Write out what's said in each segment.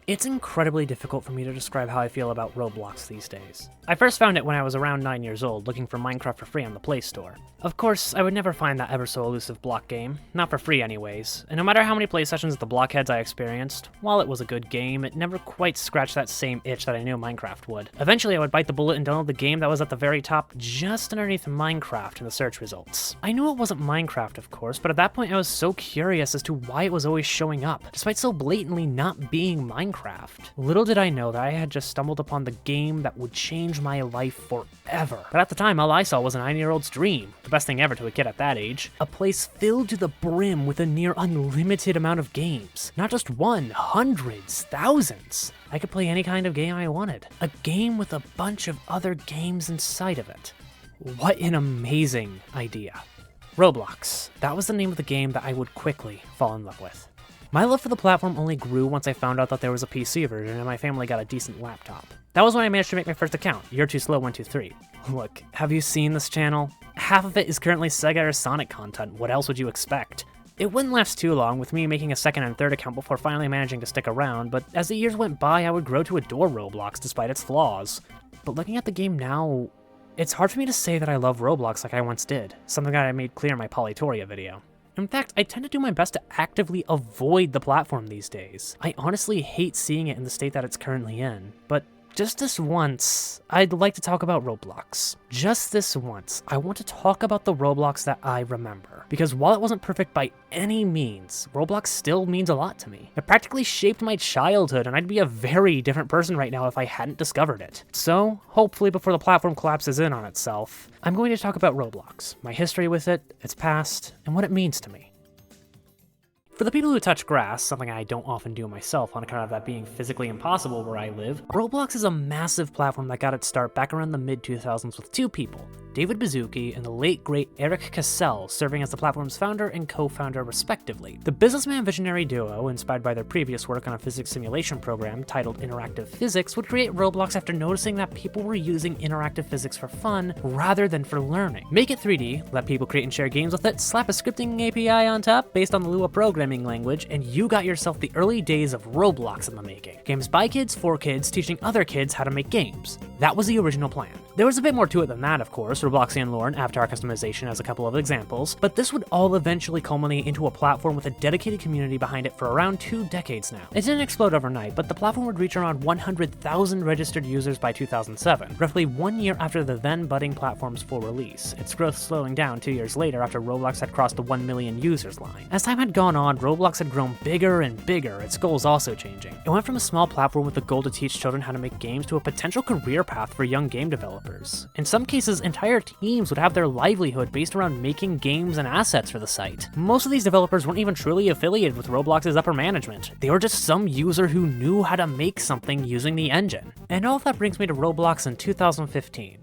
It's incredibly difficult for me to describe how I feel about Roblox these days. I first found it when I was around 9 years old, looking for Minecraft for free on the Play Store. Of course, I would never find that ever so elusive block game, not for free anyways, and no matter how many play sessions with the blockheads I experienced, while it was a good game, it never quite scratched that same itch that I knew Minecraft would. Eventually I would bite the bullet and download the game that was at the very top, just underneath Minecraft in the search results. I knew it wasn't Minecraft, of course, but at that point I was so curious as to why it was always showing up, despite so blatantly not being Minecraft. Little did I know that I had just stumbled upon the game that would change my life forever. But at the time, all I saw was a 9-year-old's dream, the best thing ever to a kid at that age. A place filled to the brim with a near unlimited amount of games. Not just one, hundreds, thousands. I could play any kind of game I wanted. A game with a bunch of other games inside of it. What an amazing idea. Roblox. That was the name of the game that I would quickly fall in love with. My love for the platform only grew once I found out that there was a PC version and my family got a decent laptop. That was when I managed to make my first account, You're Too Slow 123. Look, have you seen this channel? Half of it is currently Sega or Sonic content, what else would you expect? It wouldn't last too long, with me making a second and third account before finally managing to stick around, but as the years went by I would grow to adore Roblox despite its flaws. But looking at the game now, it's hard for me to say that I love Roblox like I once did, something that I made clear in my Polytoria video. In fact, I tend to do my best to actively avoid the platform these days. I honestly hate seeing it in the state that it's currently in, but just this once, I'd like to talk about Roblox. Just this once, I want to talk about the Roblox that I remember. Because while it wasn't perfect by any means, Roblox still means a lot to me. It practically shaped my childhood, and I'd be a very different person right now if I hadn't discovered it. So, hopefully before the platform collapses in on itself, I'm going to talk about Roblox, my history with it, its past, and what it means to me. For the people who touch grass, something I don't often do myself on account of that being physically impossible where I live, Roblox is a massive platform that got its start back around the mid-2000s with two people, David Baszucki and the late great Eric Cassell, serving as the platform's founder and co-founder respectively. The businessman visionary duo, inspired by their previous work on a physics simulation program titled Interactive Physics, would create Roblox after noticing that people were using interactive physics for fun rather than for learning. Make it 3D, let people create and share games with it, slap a scripting API on top based on the Lua programming language, and you got yourself the early days of Roblox in the making. Games by kids, for kids, teaching other kids how to make games. That was the original plan. There was a bit more to it than that, of course, Robloxian lore and avatar customization as a couple of examples, but this would all eventually culminate into a platform with a dedicated community behind it for around 2 decades now. It didn't explode overnight, but the platform would reach around 100,000 registered users by 2007, roughly 1 year after the then budding platform's full release, its growth slowing down 2 years later after Roblox had crossed the 1 million users line. As time had gone on, Roblox had grown bigger and bigger, its goals also changing. It went from a small platform with the goal to teach children how to make games to a potential career path for young game developers. In some cases, entire teams would have their livelihood based around making games and assets for the site. Most of these developers weren't even truly affiliated with Roblox's upper management. They were just some user who knew how to make something using the engine. And all of that brings me to Roblox in 2015.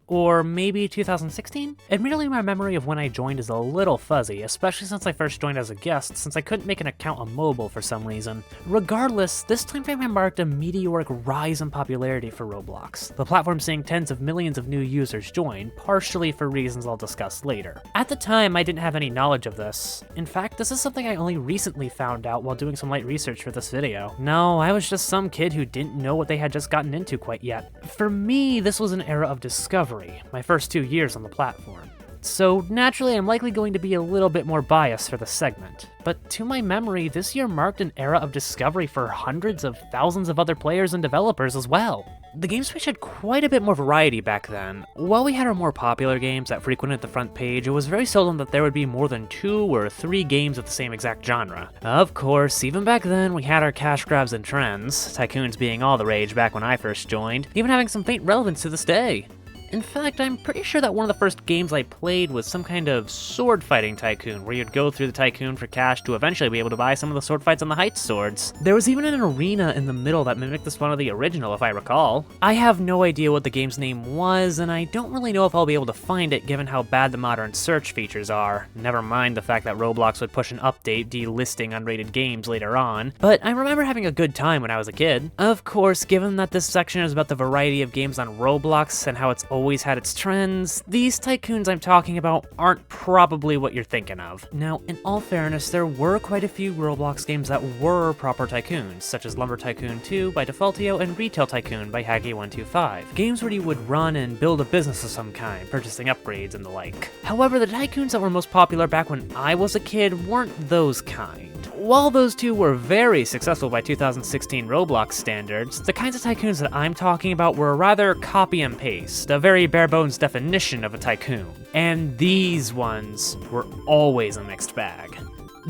Or maybe 2016? Admittedly, my memory of when I joined is a little fuzzy, especially since I first joined as a guest, since I couldn't make an account on mobile for some reason. Regardless, this timeframe marked a meteoric rise in popularity for Roblox, the platform seeing tens of millions of new users join, partially for reasons I'll discuss later. At the time, I didn't have any knowledge of this. In fact, this is something I only recently found out while doing some light research for this video. No, I was just some kid who didn't know what they had just gotten into quite yet. For me, this was an era of discovery. My first 2 years on the platform. So naturally I'm likely going to be a little bit more biased for the segment. But to my memory, this year marked an era of discovery for hundreds of thousands of other players and developers as well. The game space had quite a bit more variety back then. While we had our more popular games that frequented the front page, it was very seldom that there would be more than 2 or 3 games of the same exact genre. Of course, even back then, we had our cash grabs and trends, tycoons being all the rage back when I first joined, even having some faint relevance to this day. In fact, I'm pretty sure that one of the first games I played was some kind of sword fighting tycoon, where you'd go through the tycoon for cash to eventually be able to buy some of the sword fights on the Heights swords. There was even an arena in the middle that mimicked the spawn of the original, if I recall. I have no idea what the game's name was, and I don't really know if I'll be able to find it given how bad the modern search features are. Never mind the fact that Roblox would push an update delisting unrated games later on, but I remember having a good time when I was a kid. Of course, given that this section is about the variety of games on Roblox and how it's always had its trends, these tycoons I'm talking about aren't probably what you're thinking of. Now, in all fairness, there were quite a few Roblox games that were proper tycoons, such as Lumber Tycoon 2 by Defaultio and Retail Tycoon by Haggy125. Games where you would run and build a business of some kind, purchasing upgrades and the like. However, the tycoons that were most popular back when I was a kid weren't those kind. While those two were very successful by 2016 Roblox standards, the kinds of tycoons that I'm talking about were rather copy and paste, a very bare bones definition of a tycoon. And these ones were always a mixed bag.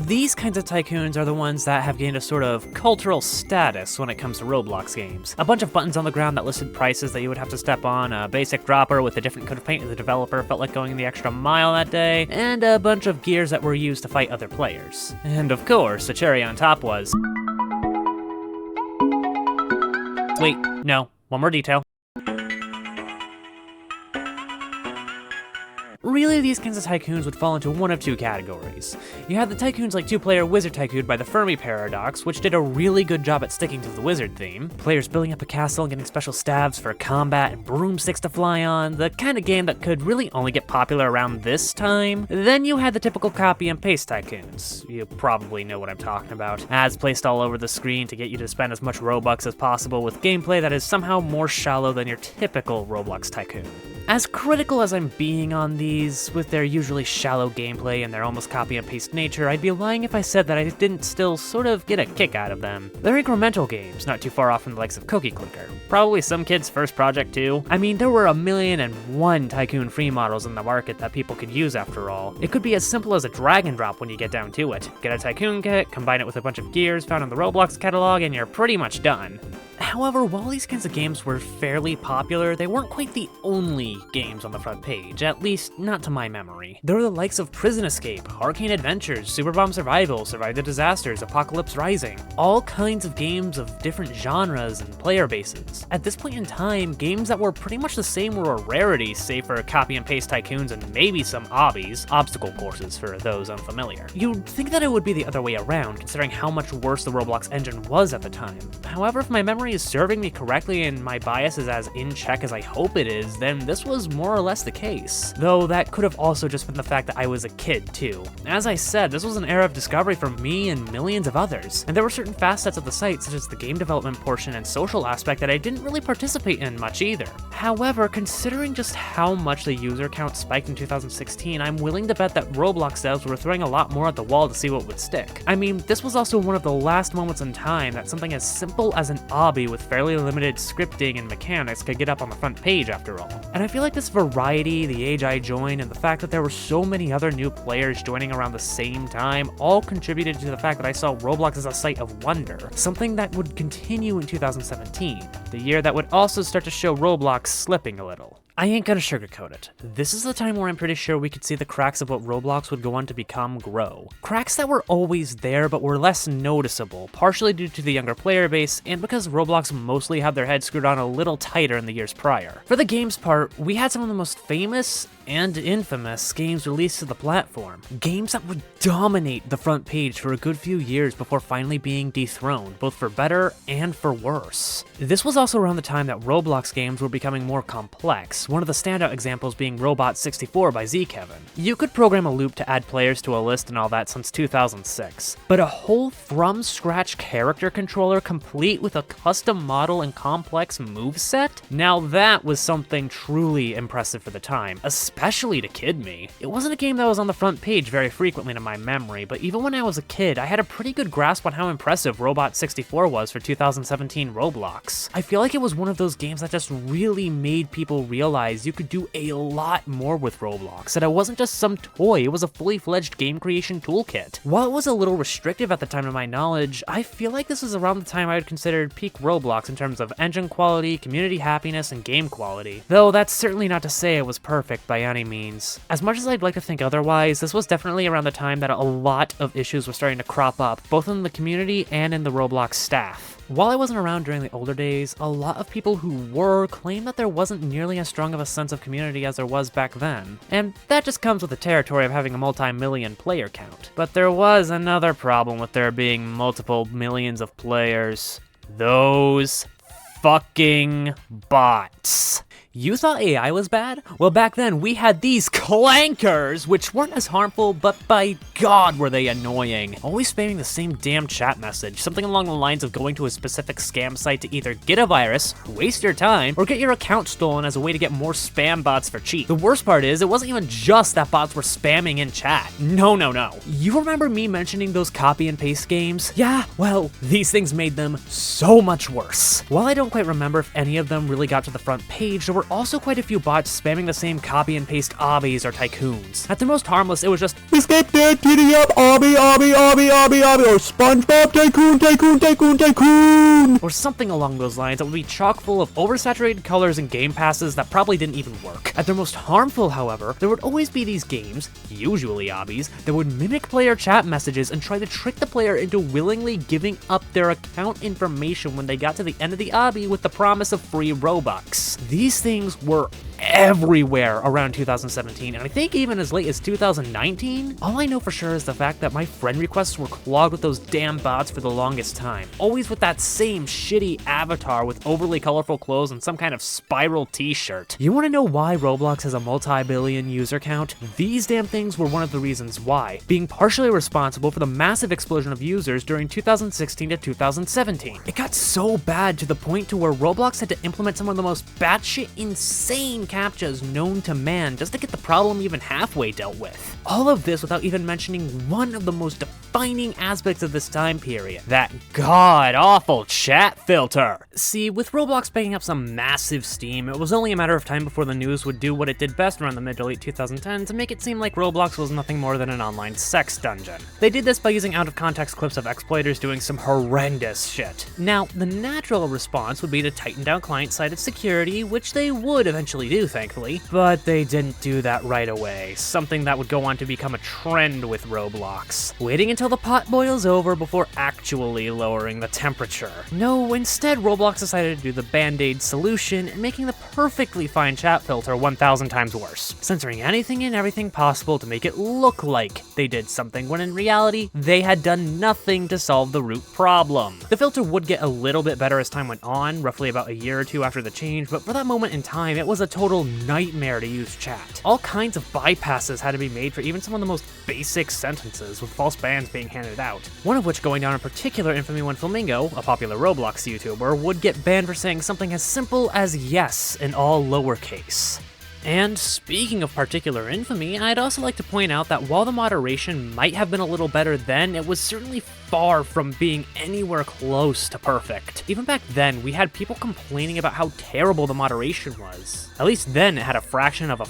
These kinds of tycoons are the ones that have gained a sort of cultural status when it comes to Roblox games. A bunch of buttons on the ground that listed prices that you would have to step on, a basic dropper with a different coat of paint that the developer felt like going the extra mile that day, and a bunch of gears that were used to fight other players. And of course, the cherry on top was... Wait, no, one more detail. Really, these kinds of tycoons would fall into one of two categories. You had the tycoons like two-player Wizard Tycoon by the Fermi Paradox, which did a really good job at sticking to the wizard theme. Players building up a castle and getting special stabs for combat and broomsticks to fly on, the kind of game that could really only get popular around this time. Then you had the typical copy and paste tycoons. You probably know what I'm talking about. Ads placed all over the screen to get you to spend as much Robux as possible with gameplay that is somehow more shallow than your typical Roblox tycoon. As critical as I'm being on these, with their usually shallow gameplay and their almost copy and paste nature, I'd be lying if I said that I didn't still sort of get a kick out of them. They're incremental games, not too far off from the likes of Cookie Clicker. Probably some kid's first project too. I mean, there were 1,000,001 tycoon free models in the market that people could use after all. It could be as simple as a drag and drop when you get down to it. Get a tycoon kit, combine it with a bunch of gears found in the Roblox catalog, and you're pretty much done. However, while these kinds of games were fairly popular, they weren't quite the only games on the front page, at least not to my memory. There were the likes of Prison Escape, Arcane Adventures, Super Bomb Survival, Survive the Disasters, Apocalypse Rising, all kinds of games of different genres and player bases. At this point in time, games that were pretty much the same were a rarity, save for copy and paste tycoons and maybe some obbies, obstacle courses for those unfamiliar. You'd think that it would be the other way around, considering how much worse the Roblox engine was at the time. However, if my memory is serving me correctly and my bias is as in check as I hope it is, then this was more or less the case. Though that could have also just been the fact that I was a kid too. As I said, this was an era of discovery for me and millions of others, and there were certain facets of the site, such as the game development portion and social aspect, that I didn't really participate in much either. However, considering just how much the user count spiked in 2016, I'm willing to bet that Roblox devs were throwing a lot more at the wall to see what would stick. I mean, this was also one of the last moments in time that something as simple as an obby with fairly limited scripting and mechanics could get up on the front page after all. And I feel like this variety, the age I joined, and the fact that there were so many other new players joining around the same time all contributed to the fact that I saw Roblox as a site of wonder, something that would continue in 2017, the year that would also start to show Roblox slipping a little. I ain't gonna sugarcoat it. This is the time where I'm pretty sure we could see the cracks of what Roblox would go on to become grow. Cracks that were always there but were less noticeable, partially due to the younger player base and because Roblox mostly had their heads screwed on a little tighter in the years prior. For the games part, we had some of the most famous and infamous games released to the platform. Games that would dominate the front page for a good few years before finally being dethroned, both for better and for worse. This was also around the time that Roblox games were becoming more complex, one of the standout examples being Robot 64 by Z-Kevin. You could program a loop to add players to a list and all that since 2006, but a whole from-scratch character controller complete with a custom model and complex moveset? Now that was something truly impressive for the time, especially to kid me. It wasn't a game that was on the front page very frequently to my memory, but even when I was a kid, I had a pretty good grasp on how impressive Robot 64 was for 2017 Roblox. I feel like it was one of those games that just really made people realize you could do a lot more with Roblox, that it wasn't just some toy, it was a fully fledged game creation toolkit. While it was a little restrictive at the time to my knowledge, I feel like this is around the time I would consider peak Roblox in terms of engine quality, community happiness, and game quality. Though that's certainly not to say it was perfect by any means. As much as I'd like to think otherwise, this was definitely around the time that a lot of issues were starting to crop up, both in the community and in the Roblox staff. While I wasn't around during the older days, a lot of people who were claimed that there wasn't nearly as strong of a sense of community as there was back then. And that just comes with the territory of having a multi-million player count. But there was another problem with there being multiple millions of players. Those fucking bots. You thought AI was bad? Well, back then we had these clankers, which weren't as harmful, but by God were they annoying. Always spamming the same damn chat message, something along the lines of going to a specific scam site to either get a virus, waste your time, or get your account stolen as a way to get more spam bots for cheap. The worst part is, it wasn't even just that bots were spamming in chat. No. You remember me mentioning those copy and paste games? Yeah, well, these things made them so much worse. While I don't quite remember if any of them really got to the front page, there were also quite a few bots spamming the same copy and paste obbies or tycoons. At the most harmless, it was just Escape Dead, Giddy Up, Obby, or SpongeBob Tycoon, or something along those lines that would be chock full of oversaturated colors and game passes that probably didn't even work. At their most harmful, however, there would always be these games, usually obbies, that would mimic player chat messages and try to trick the player into willingly giving up their account information when they got to the end of the obby with the promise of free Robux. These things were everywhere around 2017, and I think even as late as 2019. All I know for sure is the fact that my friend requests were clogged with those damn bots for the longest time, always with that same shitty avatar with overly colorful clothes and some kind of spiral t-shirt. You want to know why Roblox has a multi-billion user count? These damn things were one of the reasons why, being partially responsible for the massive explosion of users during 2016 to 2017. It got so bad to the point to where Roblox had to implement some of the most batshit insane captchas known to man just to get the problem even halfway dealt with. All of this without even mentioning one of the most defining aspects of this time period, that god-awful chat filter. See, with Roblox picking up some massive steam, it was only a matter of time before the news would do what it did best around the mid to late 2010s to make it seem like Roblox was nothing more than an online sex dungeon. They did this by using out-of-context clips of exploiters doing some horrendous shit. Now, the natural response would be to tighten down client-sided security, which they would eventually do, thankfully, but they didn't do that right away, something that would go on to become a trend with Roblox, waiting until the pot boils over before actually lowering the temperature. No, instead Roblox decided to do the band-aid solution and making the perfectly fine chat filter 1,000 times worse, censoring anything and everything possible to make it look like they did something when in reality they had done nothing to solve the root problem. The filter would get a little bit better as time went on, roughly about a year or two after the change, but for that moment in time it was a total nightmare to use chat. All kinds of bypasses had to be made for even some of the most basic sentences, with false bans being handed out. One of which going down in particular infamy when Flamingo, a popular Roblox YouTuber, would get banned for saying something as simple as yes in all lowercase. And speaking of particular infamy, I'd also like to point out that while the moderation might have been a little better then, it was certainly far from being anywhere close to perfect. Even back then, we had people complaining about how terrible the moderation was. At least then, it had a fraction of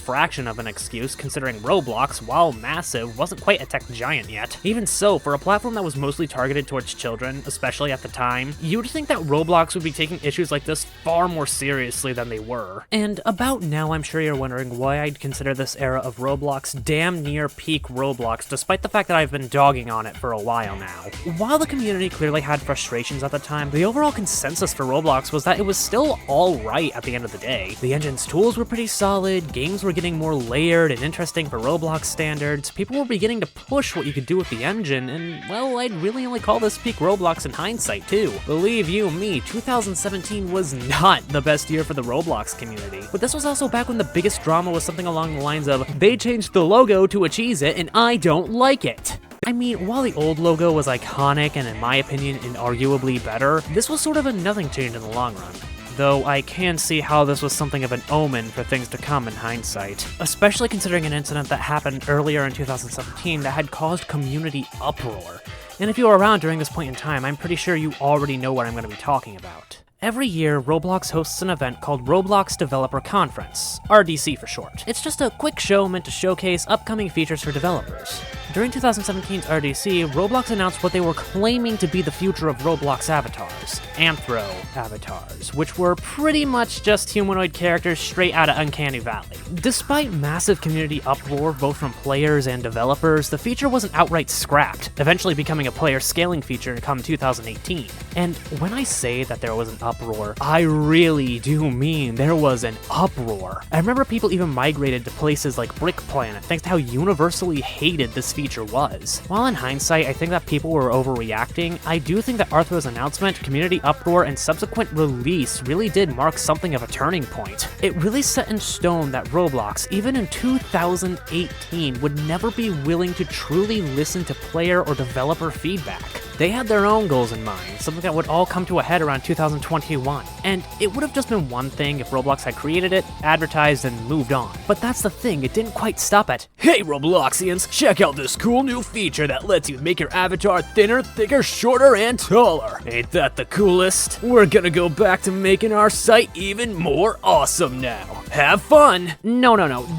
an excuse, considering Roblox, while massive, wasn't quite a tech giant yet. Even so, for a platform that was mostly targeted towards children, especially at the time, you'd think that Roblox would be taking issues like this far more seriously than they were. And about now, I'm sure you're wondering why I'd consider this era of Roblox damn near peak Roblox, despite the fact that I've been dogging on it for a while now. While the community clearly had frustrations at the time, the overall consensus for Roblox was that it was still alright at the end of the day. The engine's tools were pretty solid, games were getting more layered and interesting for Roblox standards, people were beginning to push what you could do with the engine, and well, I'd really only call this peak Roblox in hindsight too. Believe you me, 2017 was not the best year for the Roblox community. But this was also back when the biggest drama was something along the lines of, they changed the logo to a Cheez-It and I don't like it. I mean, while the old logo was iconic and in my opinion inarguably better, this was sort of a nothing change in the long run. Though I can see how this was something of an omen for things to come in hindsight, especially considering an incident that happened earlier in 2017 that had caused community uproar. And if you were around during this point in time, I'm pretty sure you already know what I'm going to be talking about. Every year, Roblox hosts an event called Roblox Developer Conference, RDC for short. It's just a quick show meant to showcase upcoming features for developers. During 2017's RDC, Roblox announced what they were claiming to be the future of Roblox avatars, Anthro avatars, which were pretty much just humanoid characters straight out of Uncanny Valley. Despite massive community uproar both from players and developers, the feature wasn't outright scrapped, eventually becoming a player scaling feature come 2018. And when I say that there was an uproar, I really do mean there was an uproar. I remember people even migrated to places like Brick Planet thanks to how universally hated this feature was. While in hindsight, I think that people were overreacting, I do think that Arthro's announcement, community uproar, and subsequent release really did mark something of a turning point. It really set in stone that Roblox, even in 2018, would never be willing to truly listen to player or developer feedback. They had their own goals in mind, something that would all come to a head around 2021. And it would have just been one thing if Roblox had created it, advertised, and moved on. But that's the thing, it didn't quite stop at, "Hey Robloxians, check out this cool new feature that lets you make your avatar thinner, thicker, shorter, and taller. Ain't that the coolest? We're gonna go back to making our site even more awesome now. Have fun!" No.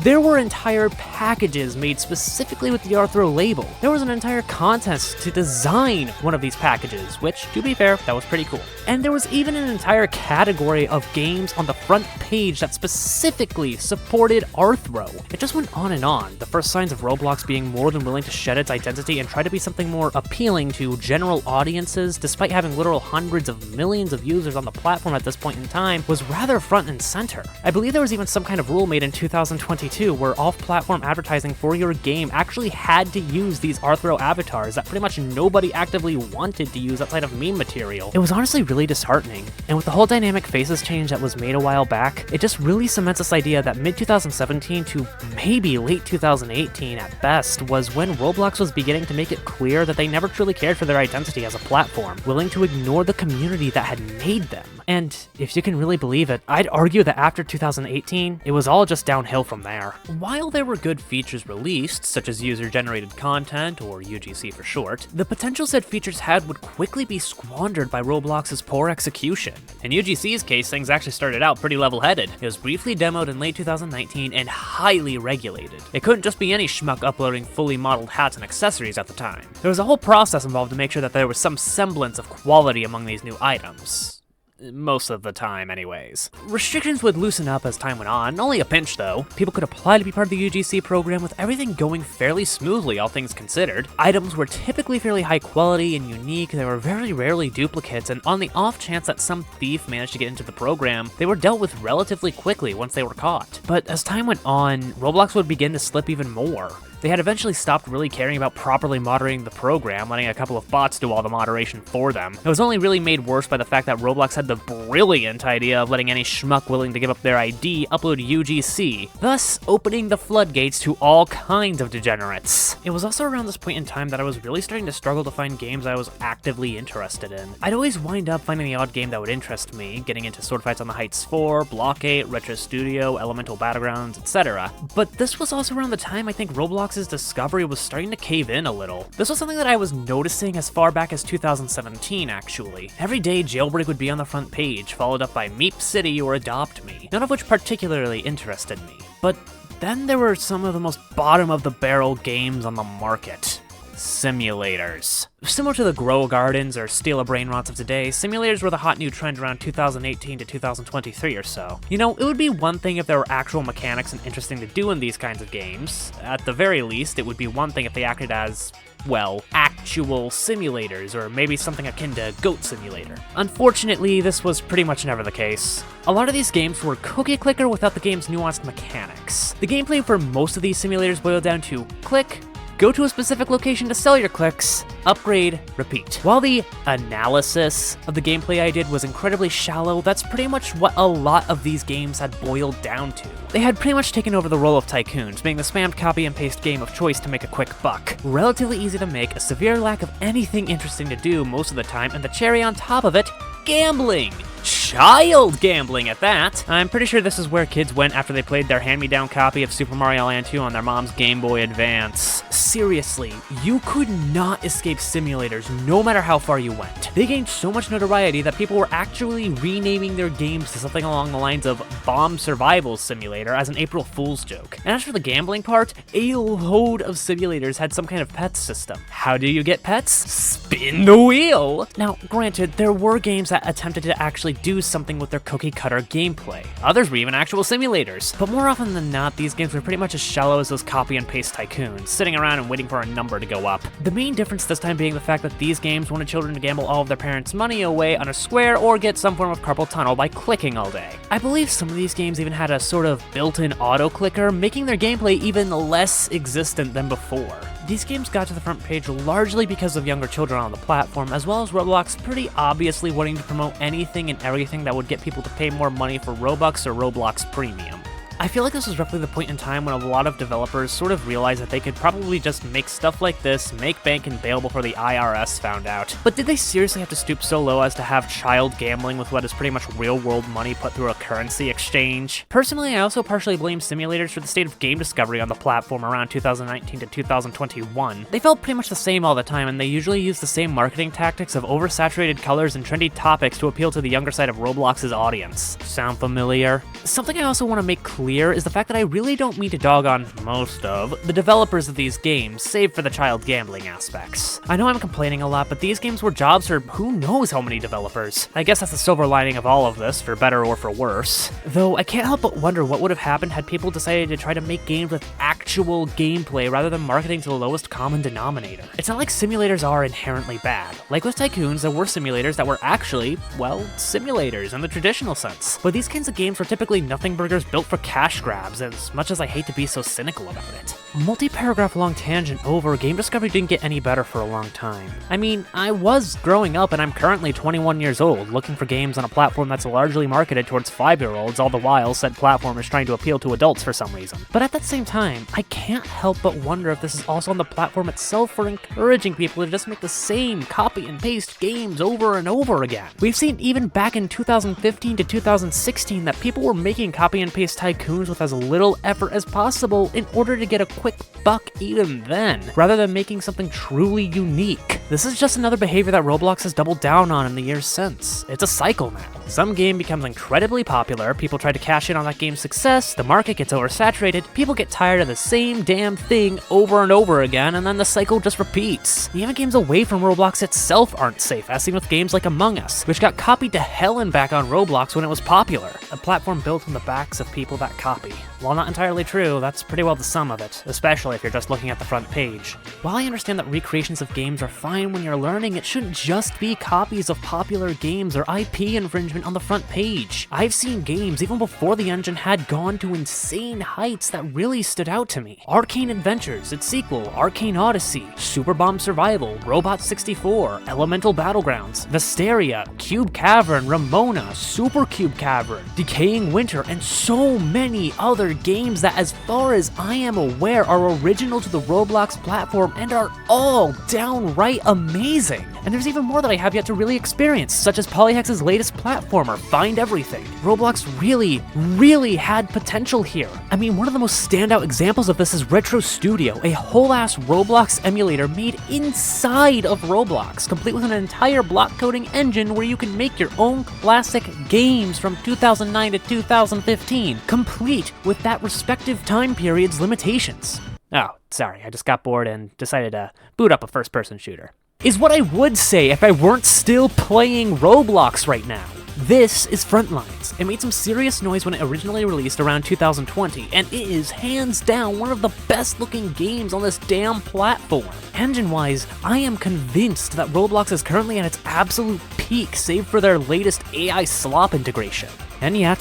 There were entire packages made specifically with the Arthro label. There was an entire contest to design one of these packages, which, to be fair, that was pretty cool. And there was even an entire category of games on the front page that specifically supported Arthro. It just went on and on, the first signs of Roblox being more than willing to shed its identity and try to be something more appealing to general audiences, despite having literal hundreds of millions of users on the platform at this point in time, was rather front and center. I believe there was even some kind of rule made in 2022 where off-platform advertising for your game actually had to use these Arthro avatars that pretty much nobody actively wanted to use outside of meme material. It was honestly really disheartening, and with the whole dynamic faces change that was made a while back, it just really cements this idea that mid-2017 to maybe late 2018 at best was when Roblox was beginning to make it clear that they never truly cared for their identity as a platform, willing to ignore the community that had made them. And if you can really believe it, I'd argue that after 2018, it was all just downhill from there. While there were good features released, such as user-generated content, or UGC for short, the potential said features had would quickly be squandered by Roblox's poor execution. In UGC's case, things actually started out pretty level-headed. It was briefly demoed in late 2019 and highly regulated. It couldn't just be any schmuck uploading fully modeled hats and accessories at the time. There was a whole process involved to make sure that there was some semblance of quality among these new items. Most of the time, anyways. Restrictions would loosen up as time went on, only a pinch though. People could apply to be part of the UGC program with everything going fairly smoothly, all things considered. Items were typically fairly high quality and unique, there were very rarely duplicates, and on the off chance that some thief managed to get into the program, they were dealt with relatively quickly once they were caught. But as time went on, Roblox would begin to slip even more. They had eventually stopped really caring about properly moderating the program, letting a couple of bots do all the moderation for them. It was only really made worse by the fact that Roblox had the brilliant idea of letting any schmuck willing to give up their ID upload UGC, thus opening the floodgates to all kinds of degenerates. It was also around this point in time that I was really starting to struggle to find games I was actively interested in. I'd always wind up finding the odd game that would interest me, getting into Sword Fights on the Heights 4, Block 8, Retro Studio, Elemental Battlegrounds, etc. But this was also around the time I think Roblox's discovery was starting to cave in a little. This was something that I was noticing as far back as 2017, actually. Every day, Jailbreak would be on the front page, followed up by Meep City or Adopt Me, none of which particularly interested me. But then there were some of the most bottom-of-the-barrel games on the market. Simulators. Similar to the Grow Gardens or Steal a Brain Rots of today, simulators were the hot new trend around 2018 to 2023 or so. You know, it would be one thing if there were actual mechanics and interesting to do in these kinds of games. At the very least, it would be one thing if they acted as, well, actual simulators, or maybe something akin to Goat Simulator. Unfortunately, this was pretty much never the case. A lot of these games were cookie clicker without the game's nuanced mechanics. The gameplay for most of these simulators boiled down to click, go to a specific location to sell your clicks, upgrade, repeat. While the analysis of the gameplay I did was incredibly shallow, that's pretty much what a lot of these games had boiled down to. They had pretty much taken over the role of tycoons, being the spammed copy and paste game of choice to make a quick buck. Relatively easy to make, a severe lack of anything interesting to do most of the time, and the cherry on top of it, gambling! Child gambling at that! I'm pretty sure this is where kids went after they played their hand-me-down copy of Super Mario Land 2 on their mom's Game Boy Advance. Seriously, you could not escape simulators no matter how far you went. They gained so much notoriety that people were actually renaming their games to something along the lines of Bomb Survival Simulator as an April Fool's joke. And as for the gambling part, a load of simulators had some kind of pet system. How do you get pets? Spin the wheel! Now, granted, there were games that attempted to actually do something with their cookie-cutter gameplay. Others were even actual simulators. But more often than not, these games were pretty much as shallow as those copy-and-paste tycoons, sitting around and waiting for a number to go up. The main difference this time being the fact that these games wanted children to gamble all of their parents' money away on a square or get some form of carpal tunnel by clicking all day. I believe some of these games even had a sort of built-in auto-clicker, making their gameplay even less existent than before. These games got to the front page largely because of younger children on the platform, as well as Roblox pretty obviously wanting to promote anything and everything that would get people to pay more money for Robux or Roblox Premium. I feel like this was roughly the point in time when a lot of developers sort of realized that they could probably just make stuff like this, make bank and bail before the IRS found out. But did they seriously have to stoop so low as to have child gambling with what is pretty much real-world money put through a currency exchange? Personally, I also partially blame simulators for the state of game discovery on the platform around 2019 to 2021. They felt pretty much the same all the time, and they usually used the same marketing tactics of oversaturated colors and trendy topics to appeal to the younger side of Roblox's audience. Sound familiar? Something I also want to make clear is the fact that I really don't mean to dog on most of the developers of these games, save for the child gambling aspects. I know I'm complaining a lot, but these games were jobs for who knows how many developers. I guess that's the silver lining of all of this, for better or for worse. Though I can't help but wonder what would have happened had people decided to try to make games with actual gameplay rather than marketing to the lowest common denominator. It's not like simulators are inherently bad. Like with Tycoons, there were simulators that were actually, well, simulators in the traditional sense. But these kinds of games were typically nothing burgers built for cash grabs, as much as I hate to be so cynical about it. Multi-paragraph long tangent over, game discovery didn't get any better for a long time. I mean, I was growing up and I'm currently 21 years old, looking for games on a platform that's largely marketed towards 5-year-olds, all the while said platform is trying to appeal to adults for some reason. But at that same time, I can't help but wonder if this is also on the platform itself for encouraging people to just make the same copy and paste games over and over again. We've seen even back in 2015 to 2016 that people were making copy and paste Tycoons with as little effort as possible in order to get a quick buck even then, rather than making something truly unique. This is just another behavior that Roblox has doubled down on in the years since. It's a cycle now. Some game becomes incredibly popular, people try to cash in on that game's success, the market gets oversaturated, people get tired of the same damn thing over and over again, and then the cycle just repeats. Even games away from Roblox itself aren't safe, as seen with games like Among Us, which got copied to hell and back on Roblox when it was popular. A platform built on the backs of people that copy. While not entirely true, that's pretty well the sum of it, especially if you're just looking at the front page. While I understand that recreations of games are fine when you're learning, it shouldn't just be copies of popular games or IP infringement on the front page. I've seen games even before the engine had gone to insane heights that really stood out to me. Arcane Adventures, its sequel, Arcane Odyssey, Super Bomb Survival, Robot 64, Elemental Battlegrounds, Visteria, Cube Cavern, Ramona, Super Cube Cavern, Decaying Winter, and so many other games that, as far as I am aware, are original to the Roblox platform and are all downright amazing. And there's even more that I have yet to really experience, such as Polyhex's latest platformer, Find Everything. Roblox really had potential here. I mean, one of the most standout examples of this is Retro Studio, a whole-ass Roblox emulator made inside of Roblox, complete with an entire block coding engine where you can make your own classic games from 2009 to 2015, complete with that respective time period's limitations. Oh, sorry, I just got bored and decided to boot up a first-person shooter. Is what I would say if I weren't still playing Roblox right now. This is Frontlines. It made some serious noise when it originally released around 2020, and it is hands down one of the best looking games on this damn platform. Engine-wise, I am convinced that Roblox is currently at its absolute peak, save for their latest AI slop integration. And yet,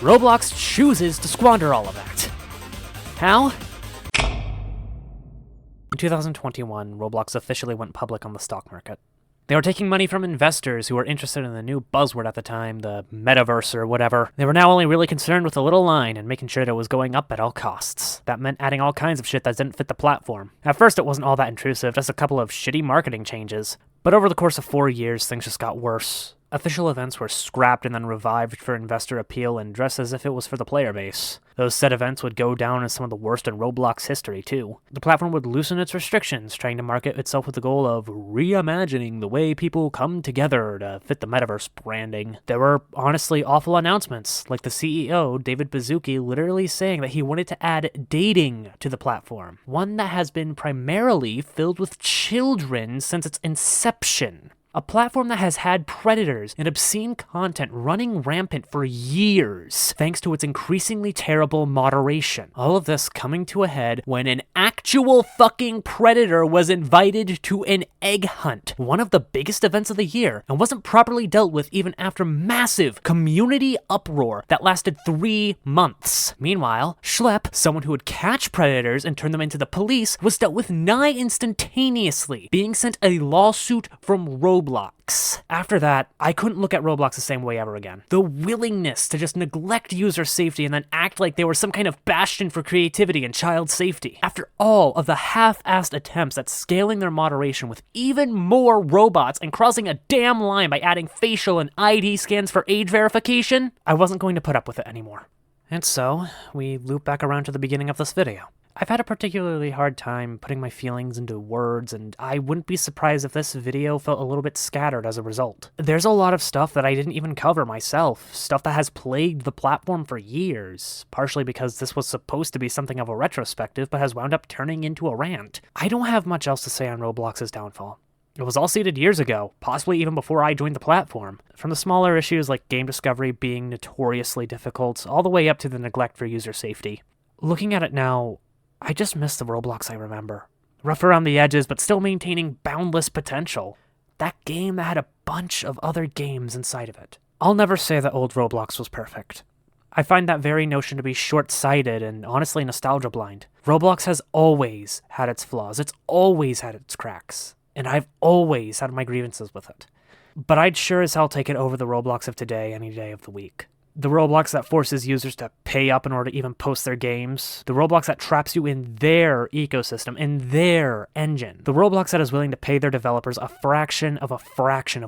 Roblox chooses to squander all of that. How? In 2021, Roblox officially went public on the stock market. They were taking money from investors who were interested in the new buzzword at the time, the metaverse or whatever. They were now only really concerned with the little line and making sure that it was going up at all costs. That meant adding all kinds of shit that didn't fit the platform. At first it wasn't all that intrusive, just a couple of shitty marketing changes. But over the course of 4 years, things just got worse. Official events were scrapped and then revived for investor appeal and dressed as if it was for the player base. Those said events would go down as some of the worst in Roblox history, too. The platform would loosen its restrictions, trying to market itself with the goal of reimagining the way people come together to fit the metaverse branding. There were honestly awful announcements, like the CEO, David Baszucki, literally saying that he wanted to add dating to the platform, one that has been primarily filled with children since its inception. A platform that has had predators and obscene content running rampant for years, thanks to its increasingly terrible moderation. All of this coming to a head when an actual fucking predator was invited to an egg hunt, one of the biggest events of the year, and wasn't properly dealt with even after massive community uproar that lasted 3 months. Meanwhile, Schlepp, someone who would catch predators and turn them into the police, was dealt with nigh instantaneously, being sent a lawsuit from Roblox. After that, I couldn't look at Roblox the same way ever again. The willingness to just neglect user safety and then act like they were some kind of bastion for creativity and child safety. After all of the half-assed attempts at scaling their moderation with even more robots and crossing a damn line by adding facial and ID scans for age verification, I wasn't going to put up with it anymore. And so, we loop back around to the beginning of this video. I've had a particularly hard time putting my feelings into words, and I wouldn't be surprised if this video felt a little bit scattered as a result. There's a lot of stuff that I didn't even cover myself, stuff that has plagued the platform for years, partially because this was supposed to be something of a retrospective, but has wound up turning into a rant. I don't have much else to say on Roblox's downfall. It was all seeded years ago, possibly even before I joined the platform. From the smaller issues like game discovery being notoriously difficult, all the way up to the neglect for user safety. Looking at it now, I just miss the Roblox I remember. Rough around the edges, but still maintaining boundless potential. That game that had a bunch of other games inside of it. I'll never say that old Roblox was perfect. I find that very notion to be short-sighted and honestly nostalgia blind. Roblox has always had its flaws, it's always had its cracks, and I've always had my grievances with it. But I'd sure as hell take it over the Roblox of today any day of the week. The Roblox that forces users to pay up in order to even post their games. The Roblox that traps you in their ecosystem, in their engine. The Roblox that is willing to pay their developers a fraction of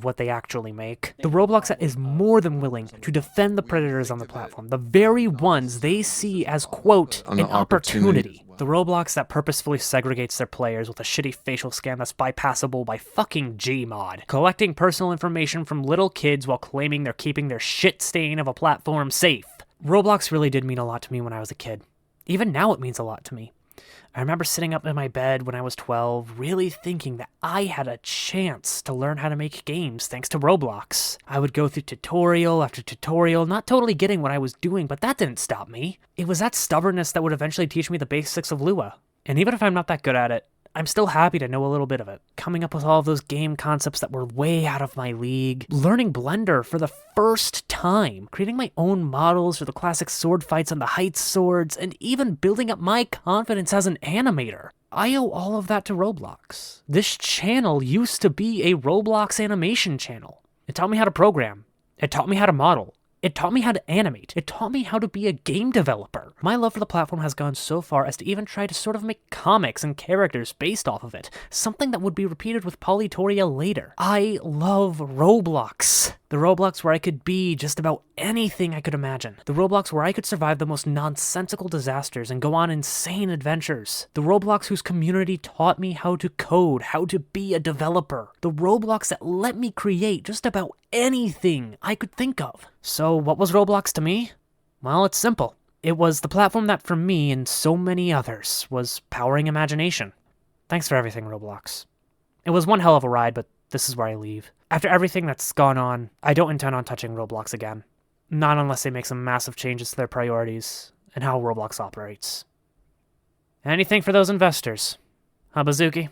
what they actually make. The Roblox that is more than willing to defend the predators on the platform. The very ones they see as, quote, an opportunity. The Roblox that purposefully segregates their players with a shitty facial scan that's bypassable by fucking Gmod. Collecting personal information from little kids while claiming they're keeping their shit stain of a platform safe. Roblox really did mean a lot to me when I was a kid. Even now it means a lot to me. I remember sitting up in my bed when I was 12, really thinking that I had a chance to learn how to make games thanks to Roblox. I would go through tutorial after tutorial, not totally getting what I was doing, but that didn't stop me. It was that stubbornness that would eventually teach me the basics of Lua. And even if I'm not that good at it, I'm still happy to know a little bit of it. Coming up with all of those game concepts that were way out of my league. Learning Blender for the first time. Creating my own models for the classic sword fights on the Heights swords, and even building up my confidence as an animator. I owe all of that to Roblox. This channel used to be a Roblox animation channel. It taught me how to program. It taught me how to model. It taught me how to animate. It taught me how to be a game developer. My love for the platform has gone so far as to even try to sort of make comics and characters based off of it, something that would be repeated with Polytoria later. I love Roblox. The Roblox where I could be just about anything I could imagine. The Roblox where I could survive the most nonsensical disasters and go on insane adventures. The Roblox whose community taught me how to code, how to be a developer. The Roblox that let me create just about anything I could think of. So what was Roblox to me? Well, it's simple. It was the platform that for me and so many others was powering imagination. Thanks for everything, Roblox. It was one hell of a ride, but this is where I leave. After everything that's gone on, I don't intend on touching Roblox again. Not unless they make some massive changes to their priorities and how Roblox operates. Anything for those investors. Huh, Bazooki?